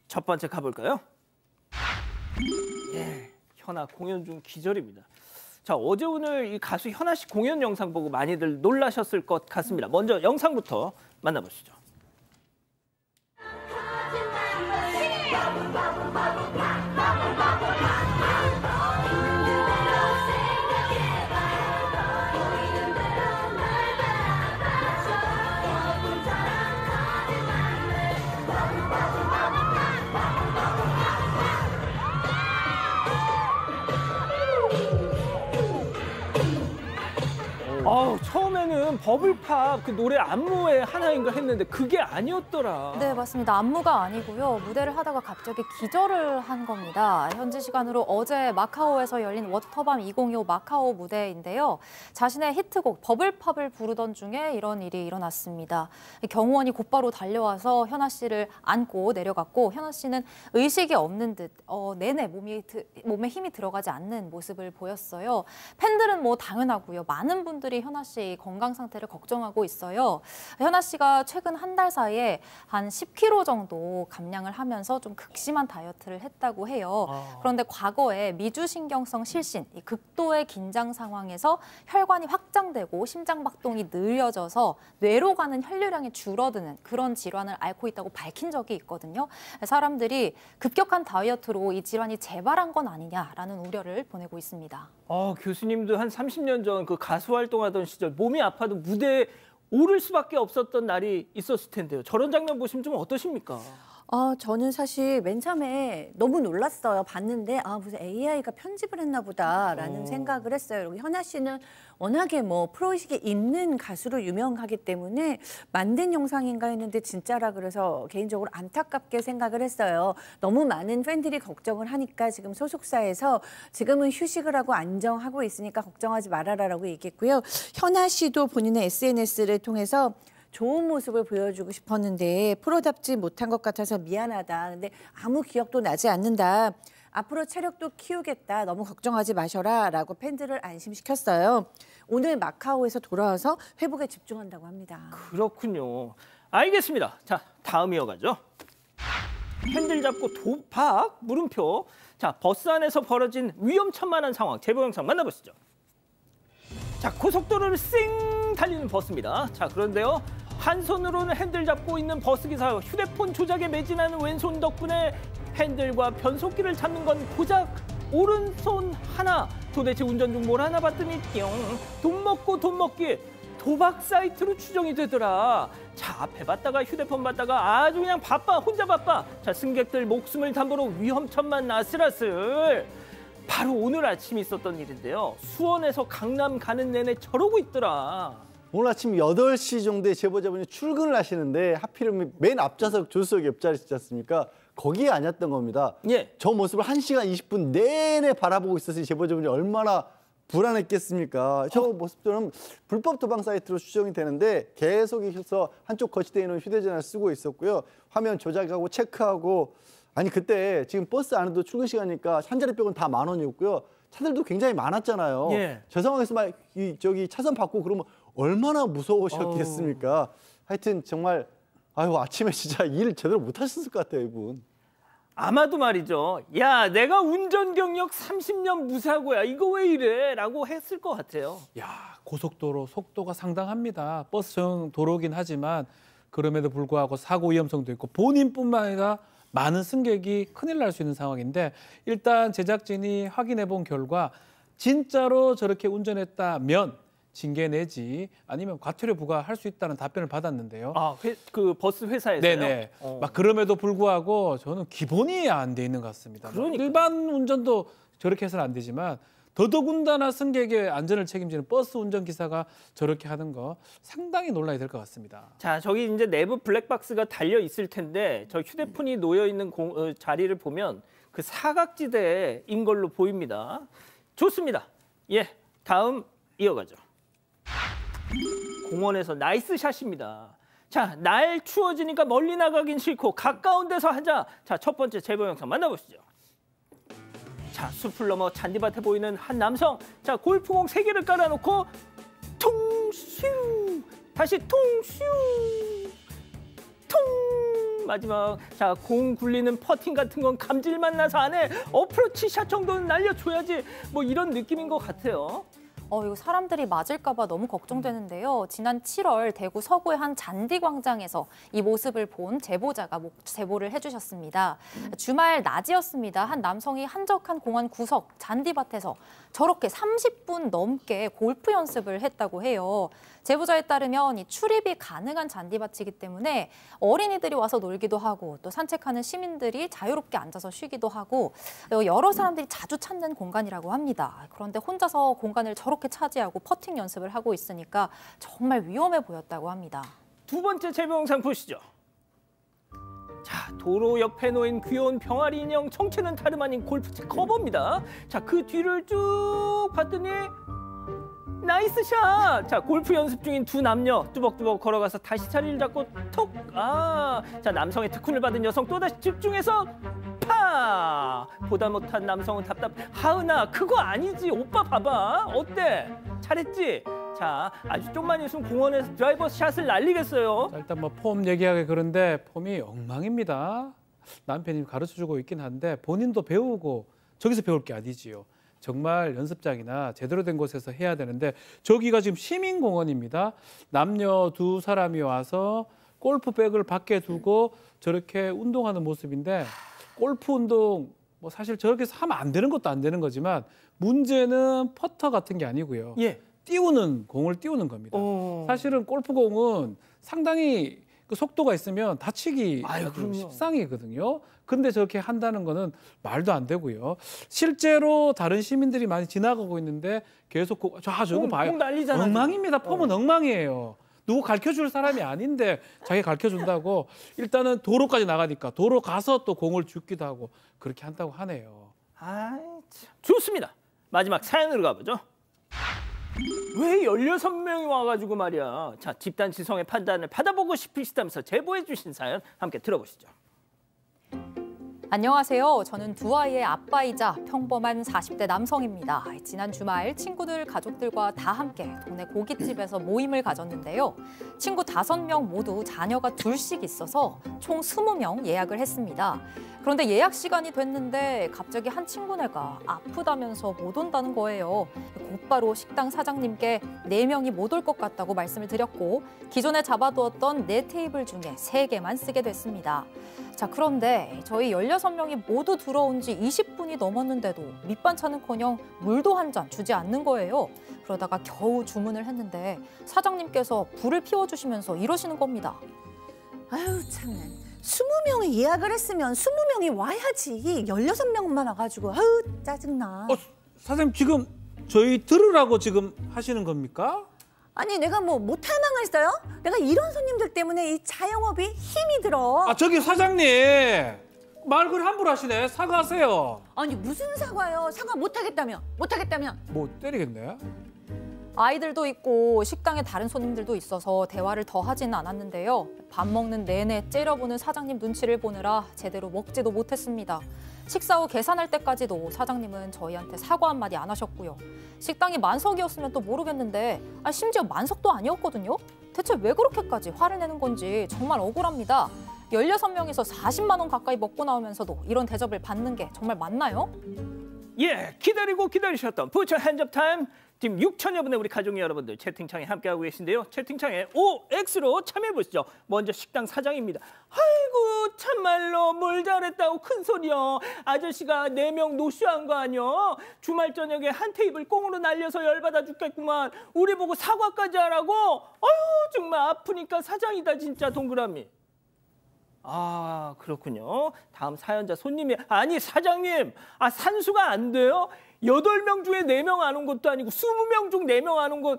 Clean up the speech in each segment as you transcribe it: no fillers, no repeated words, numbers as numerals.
첫 번째 가볼까요? 예, 현아 공연 중 기절입니다. 자, 어제 오늘 이 가수 현아 씨 공연 영상 보고 많이들 놀라셨을 것 같습니다. 먼저 영상부터 만나보시죠. 처음에는 버블팝 그 노래 안무의 하나인가 했는데 그게 아니었더라. 네, 맞습니다. 안무가 아니고요. 무대를 하다가 갑자기 기절을 한 겁니다. 현지 시간으로 어제 마카오에서 열린 워터밤 2025 마카오 무대인데요. 자신의 히트곡 버블팝을 부르던 중에 이런 일이 일어났습니다. 경호원이 곧바로 달려와서 현아 씨를 안고 내려갔고 현아 씨는 의식이 없는 듯 내내 몸에 힘이 들어가지 않는 모습을 보였어요. 팬들은 뭐 당연하고요. 많은 분들이 현아 씨 건강 상태를 걱정하고 있어요. 현아 씨가 최근 한 달 사이에 한 10kg 정도 감량을 하면서 좀 극심한 다이어트를 했다고 해요. 그런데 과거에 미주신경성 실신, 이 극도의 긴장 상황에서 혈관이 확장되고 심장박동이 느려져서 뇌로 가는 혈류량이 줄어드는 그런 질환을 앓고 있다고 밝힌 적이 있거든요. 사람들이 급격한 다이어트로 이 질환이 재발한 건 아니냐라는 우려를 보내고 있습니다. 교수님도 한 30년 전 그 가수 활동하던 시절 몸이 아파도 무대에 오를 수밖에 없었던 날이 있었을 텐데요. 저런 장면 보시면 좀 어떠십니까? 저는 사실 맨 처음에 너무 놀랐어요. 봤는데 무슨 AI가 편집을 했나 보다라는 생각을 했어요. 그리고 현아 씨는 워낙에 뭐 프로의식이 있는 가수로 유명하기 때문에 만든 영상인가 했는데 진짜라 그래서 개인적으로 안타깝게 생각을 했어요. 너무 많은 팬들이 걱정을 하니까 지금 소속사에서 지금은 휴식을 하고 안정하고 있으니까 걱정하지 말아라라고 얘기했고요. 현아 씨도 본인의 SNS를 통해서 좋은 모습을 보여주고 싶었는데 프로답지 못한 것 같아서 미안하다. 근데 아무 기억도 나지 않는다. 앞으로 체력도 키우겠다. 너무 걱정하지 마셔라 라고 팬들을 안심시켰어요. 오늘 마카오에서 돌아와서 회복에 집중한다고 합니다. 그렇군요. 알겠습니다. 자, 다음 이어가죠. 핸들 잡고 도박 물음표. 자, 버스 안에서 벌어진 위험천만한 상황. 제보 영상 만나보시죠. 자, 고속도로를 쌩 달리는 버스입니다. 자, 그런데요. 한 손으로는 핸들 잡고 있는 버스기사 휴대폰 조작에 매진하는 왼손 덕분에 핸들과 변속기를 잡는 건 고작 오른손 하나. 도대체 운전 중 뭘 하나 봤더니 돈 먹고 돈 먹기 도박 사이트로 추정이 되더라. 자, 앞에 봤다가 휴대폰 봤다가 아주 그냥 바빠. 혼자 바빠. 자, 승객들 목숨을 담보로 위험천만 아슬아슬. 바로 오늘 아침 있었던 일인데요. 수원에서 강남 가는 내내 저러고 있더라. 오늘 아침 8시 정도에 제보자분이 출근을 하시는데 하필이면 맨 앞좌석 조수석 옆자리지 않습니까? 거기에 앉았던 겁니다. 예. 저 모습을 1시간 20분 내내 바라보고 있었으니 제보자분이 얼마나 불안했겠습니까? 저 모습들은 불법 도박 사이트로 추정이 되는데 계속해서 한쪽 거치대에 있는 휴대전화를 쓰고 있었고요. 화면 조작하고 체크하고 아니 그때 지금 버스 안에도 출근 시간이니까 한 자리 빼고는 다 10,000원이었고요. 차들도 굉장히 많았잖아요. 예. 저 상황에서 막 차선 바꾸고 그러면 얼마나 무서우셨겠습니까? 하여튼 정말 아침에 진짜 일 제대로 못 하셨을 것 같아요, 이분. 아마도 말이죠. 야, 내가 운전 경력 30년 무사고야. 이거 왜 이래? 라고 했을 것 같아요. 야, 고속도로 속도가 상당합니다. 버스용 도로긴 하지만 그럼에도 불구하고 사고 위험성도 있고 본인뿐만 아니라 많은 승객이 큰일 날 수 있는 상황인데 일단 제작진이 확인해 본 결과 진짜로 저렇게 운전했다면 징계 내지 아니면 과태료 부과할 수 있다는 답변을 받았는데요. 그 버스 회사에서요? 네네. 막 그럼에도 불구하고 저는 기본이 안 돼 있는 것 같습니다. 그러니까. 일반 운전도 저렇게 해서는 안 되지만 더더군다나 승객의 안전을 책임지는 버스 운전기사가 저렇게 하는 거 상당히 논란이 될 것 같습니다. 자, 저기 이제 내부 블랙박스가 달려 있을 텐데 저 휴대폰이 놓여 있는 자리를 보면 그 사각지대인 걸로 보입니다. 좋습니다. 예, 다음 이어가죠. 공원에서 나이스 샷입니다. 자, 날 추워지니까 멀리 나가긴 싫고 가까운 데서 하자. 자, 첫 번째 제보 영상 만나보시죠. 자, 숲을 넘어 잔디밭에 보이는 한 남성. 자, 골프공 3개를 깔아놓고 통슈 다시 통슈 통 마지막 자, 공 굴리는 퍼팅 같은 건 감질만 나서 안 해. 어프로치 샷 정도는 날려줘야지. 뭐 이런 느낌인 것 같아요. 이거 사람들이 맞을까 봐 너무 걱정되는데요. 지난 7월 대구 서구의 한 잔디광장에서 이 모습을 본 제보자가 제보를 해주셨습니다. 주말 낮이었습니다. 한 남성이 한적한 공원 구석 잔디밭에서 저렇게 30분 넘게 골프 연습을 했다고 해요. 제보자에 따르면 이 출입이 가능한 잔디밭이기 때문에 어린이들이 와서 놀기도 하고 또 산책하는 시민들이 자유롭게 앉아서 쉬기도 하고 여러 사람들이 자주 찾는 공간이라고 합니다. 그런데 혼자서 공간을 저렇게 차지하고 퍼팅 연습을 하고 있으니까 정말 위험해 보였다고 합니다. 두 번째 제보 영상 보시죠. 자, 도로 옆에 놓인 귀여운 병아리 인형 정체는 다름 아닌 골프채 커버입니다. 자, 그 뒤를 쭉 봤더니 나이스 샷! 자, 골프 연습 중인 두 남녀 뚜벅뚜벅 걸어가서 다시 자리를 잡고 톡! 자, 남성의 특훈을 받은 여성 또다시 집중해서 파! 보다 못한 남성은 하은아, 그거 아니지. 오빠 봐봐. 어때? 잘했지? 자, 아주 좀만 있으면 공원에서 드라이버 샷을 날리겠어요. 자, 일단 뭐 폼 얘기하기 그런데 폼이 엉망입니다. 남편이 가르쳐주고 있긴 한데 본인도 배우고 저기서 배울 게 아니지요. 정말 연습장이나 제대로 된 곳에서 해야 되는데 저기가 지금 시민공원입니다. 남녀 두 사람이 와서 골프백을 밖에 두고 저렇게 운동하는 모습인데 골프 운동 뭐 사실 저렇게 해서 하면 안 되는 것도 안 되는 거지만 문제는 퍼터 같은 게 아니고요. 예. 공을 띄우는 겁니다. 사실은 골프공은 상당히 그 속도가 있으면 다치기 아주 십상이거든요. 근데 저렇게 한다는 거는 말도 안 되고요. 실제로 다른 시민들이 많이 지나가고 있는데 계속 저거 봐요. 난리잖아. 엉망입니다. 폼은 엉망이에요. 누구 가르쳐줄 사람이 아닌데 자기 가르쳐준다고 일단은 도로까지 나가니까 도로 가서 또 공을 줍기도 하고 그렇게 한다고 하네요. 참. 좋습니다. 마지막 사연으로 가보죠. 왜 16명이 와가지고 말이야. 자, 집단 지성의 판단을 받아보고 싶으시다면서 제보해 주신 사연 함께 들어보시죠. 안녕하세요. 저는 두 아이의 아빠이자 평범한 40대 남성입니다. 지난 주말 친구들 가족들과 다 함께 동네 고깃집에서 모임을 가졌는데요. 친구 5명 모두 자녀가 둘씩 있어서 총 20명 예약을 했습니다. 그런데 예약 시간이 됐는데 갑자기 한 친구네가 아프다면서 못 온다는 거예요. 곧바로 식당 사장님께 4명이 못 올 것 같다고 말씀을 드렸고 기존에 잡아두었던 4테이블 중에 3개만 쓰게 됐습니다. 자, 그런데 저희 16명이 모두 들어온 지 20분이 넘었는데도 밑반찬은커녕 물도 한 잔 주지 않는 거예요. 그러다가 겨우 주문을 했는데 사장님께서 불을 피워주시면서 이러시는 겁니다. 아유 참나. 20명이 예약을 했으면 20명이 와야지. 16명만 와가지고 아유 짜증나. 사장님 지금 저희 들으라고 지금 하시는 겁니까? 아니 내가 뭐 못할 망을 했어요? 내가 이런 손님들 때문에 이 자영업이 힘이 들어. 저기 사장님 말을 함부로 하시네. 사과하세요. 아니 무슨 사과요? 사과 못하겠다며? 못하겠다며? 뭐 때리겠네. 아이들도 있고 식당에 다른 손님들도 있어서 대화를 더 하지는 않았는데요. 밥 먹는 내내 째려보는 사장님 눈치를 보느라 제대로 먹지도 못했습니다. 식사 후 계산할 때까지도 사장님은 저희한테 사과 한마디 안 하셨고요. 식당이 만석이었으면 또 모르겠는데 심지어 만석도 아니었거든요. 대체 왜 그렇게까지 화를 내는 건지 정말 억울합니다. 16명이서 40만 원 가까이 먹고 나오면서도 이런 대접을 받는 게 정말 맞나요? 예, 기다리셨던 부처 핸즈업 타임. 지금 6천여 분의 우리 가족 여러분들 채팅창에 함께하고 계신데요. 채팅창에 OX로 참여해보시죠. 먼저 식당 사장입니다. 아이고 참말로 뭘 잘했다고 큰 소리요. 아저씨가 4명 노쇼한 거 아니요. 주말 저녁에 한 테이블 꽁으로 날려서 열받아 죽겠구만. 우리 보고 사과까지 하라고? 아유 정말 아프니까 사장이다 진짜 동그라미. 아 그렇군요. 다음 사연자 손님이 아니 사장님 산수가 안 돼요? 8명 중에 4명 안 온 것도 아니고 20명 중 4명 안 온 것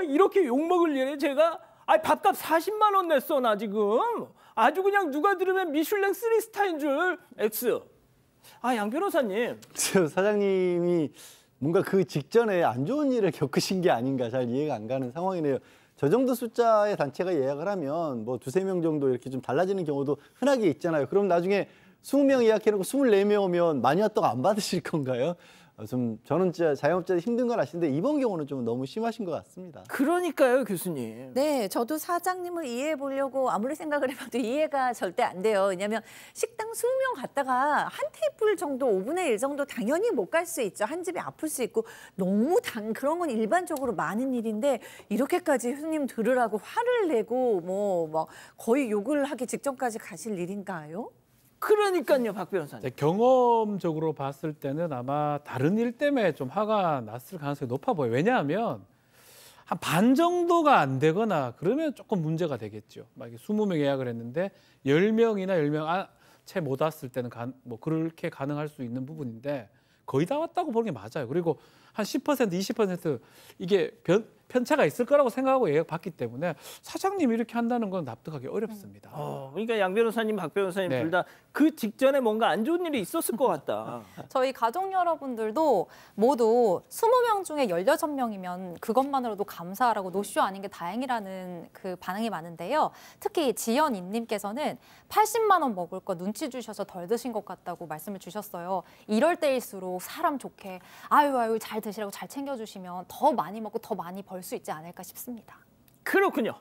이렇게 욕먹을 일에 제가 밥값 40만 원 냈어 나 지금. 아주 그냥 누가 들으면 미슐랭 3스타인 줄. X. 양 변호사님. 사장님이 뭔가 그 직전에 안 좋은 일을 겪으신 게 아닌가 잘 이해가 안 가는 상황이네요. 저 정도 숫자의 단체가 예약을 하면 뭐 2~3명 정도 이렇게 좀 달라지는 경우도 흔하게 있잖아요. 그럼 나중에 20명 예약해놓고 24명 오면 많이 왔다고 안 받으실 건가요? 좀 저는 진짜 자영업자들 힘든 걸 아시는데 이번 경우는 좀 너무 심하신 것 같습니다. 그러니까요, 교수님. 네, 저도 사장님을 이해해 보려고 아무리 생각을 해봐도 이해가 절대 안 돼요. 왜냐하면 식당 20명 갔다가 한 테이블 정도 5분의 1 정도 당연히 못 갈 수 있죠. 한 집이 아플 수 있고 너무 그런 건 일반적으로 많은 일인데 이렇게까지 손님 들으라고 화를 내고 뭐 막 거의 욕을 하기 직전까지 가실 일인가요? 그러니까요, 박 변호사님. 네, 경험적으로 봤을 때는 아마 다른 일 때문에 좀 화가 났을 가능성이 높아 보여요. 왜냐하면 한 반 정도가 안 되거나 그러면 조금 문제가 되겠죠. 막 20명 예약을 했는데 10명이나 10명 채 못 왔을 때는 뭐 그렇게 가능할 수 있는 부분인데 거의 다 왔다고 보는 게 맞아요. 그리고 한 10%, 20% 이게 편차가 있을 거라고 생각하고 예약 받기 때문에 사장님이 이렇게 한다는 건 납득하기 어렵습니다. 그러니까 양 변호사님, 박 변호사님 네. 둘 다 그 직전에 뭔가 안 좋은 일이 있었을 것 같다. 저희 가족 여러분들도 모두 20명 중에 16명이면 그것만으로도 감사하라고 노쇼 아닌 게 다행이라는 그 반응이 많은데요. 특히 지연인님께서는 80만 원 먹을 거 눈치 주셔서 덜 드신 것 같다고 말씀을 주셨어요. 이럴 때일수록 사람 좋게 아유 잘 드시라고 잘 챙겨주시면 더 많이 먹고 더 많이 벌 수 있지 않을까 싶습니다. 그렇군요.